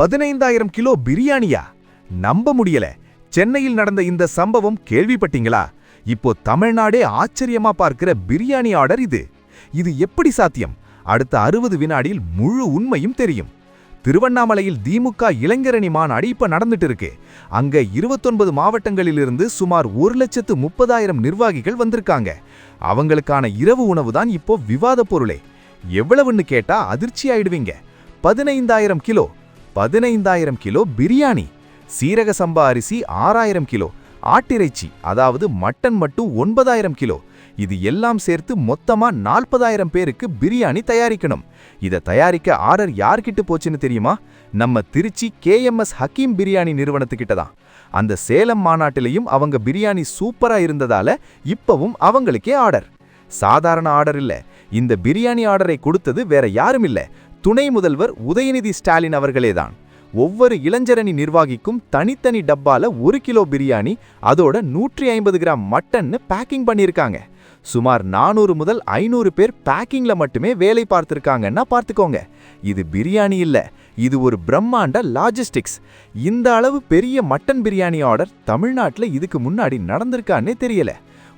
15,000 kilo பிரியாணியா? நம்ப முடியல. சென்னையில் நடந்த இந்த சம்பவம் கேள்விப்பட்டீங்களா? இப்போ தமிழ்நாடே ஆச்சரியமா பார்க்கிற பிரியாணி ஆர்டர் இது. இது எப்படி சாத்தியம்? அடுத்த 60 வினாடியில் முழு உண்மையும் தெரியும். திருவண்ணாமலையில் திமுக இளைஞரணி மாநாடு இப்ப நடந்துட்டு இருக்கு. அங்க 29 மாவட்டங்களிலிருந்து சுமார் 1,30,000 நிர்வாகிகள் வந்திருக்காங்க. அவங்களுக்கான இரவு உணவு தான் இப்போ விவாத பொருளே. எவ்வளவுன்னு கேட்டா அதிர்ச்சி ஆயிடுவீங்க. 15,000 கிலோ. 15,000 கிலோ பிரியாணி. சீரக சம்பா அரிசி 6,000 கிலோ. ஆட்டிறைச்சி அதாவது மட்டன் மட்டும் 9,000 கிலோ. இது எல்லாம் சேர்த்து மொத்தமா 40,000 பேருக்கு பிரியாணி தயாரிக்கணும். இத தயாரிக்க ஆர்டர் யார்கிட்ட போச்சுன்னு தெரியுமா? நம்ம திருச்சி KMS ஹக்கீம் பிரியாணி நிறுவனத்துக்கிட்ட தான். அந்த சேலம் மாநாட்டிலையும் அவங்க பிரியாணி சூப்பரா இருந்ததால இப்பவும் அவங்களுக்கே ஆர்டர். சாதாரண ஆர்டர் இல்ல. இந்த பிரியாணி ஆர்டரை கொடுத்தது வேற யாரும் இல்ல, துணை முதல்வர் உதயநிதி ஸ்டாலின் அவர்களேதான். ஒவ்வொரு இளைஞரணி நிர்வாகிக்கும் தனித்தனி டப்பால 1 கிலோ பிரியாணி, அதோட 150 கிராம் மட்டன்னு பேக்கிங் பண்ணியிருக்காங்க. சுமார் 400 முதல் 500 பேர் பேக்கிங்ல மட்டுமே வேலை பார்த்திருக்காங்கன்னா பார்த்துக்கோங்க. இது பிரியாணி இல்ல, இது ஒரு பிரம்மாண்ட லாஜிஸ்டிக்ஸ். இந்த அளவு பெரிய மட்டன் பிரியாணி ஆர்டர் தமிழ்நாட்டுல இதுக்கு முன்னாடி நடந்திருக்கான்னே தெரியல.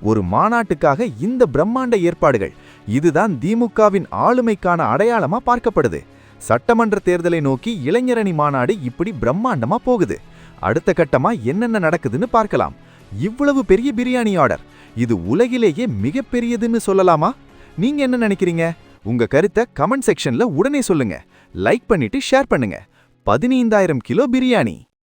ஒரு மாநாட்டுக்காக இந்த பிரம்மாண்ட ஏற்பாடுகள், இதுதான் திமுகவின் ஆளுமைக்கான அடையாளமா பார்க்கப்படுது. சட்டமன்ற தேர்தலை நோக்கி இளைஞரணி மாநாடு இப்படி பிரம்மாண்டமா போகுது. அடுத்த கட்டமா என்னென்ன நடக்குதுன்னு பார்க்கலாம். இவ்வளவு பெரிய பிரியாணி ஆர்டர், இது உலகிலேயே மிகப்பெரியதுன்னு சொல்லலாமா? நீங்க என்ன நினைக்கிறீங்க? உங்க கருத்தை கமெண்ட் செக்ஷன்ல உடனே சொல்லுங்க. லைக் பண்ணிட்டு ஷேர் பண்ணுங்க. 15,000 கிலோ பிரியாணி.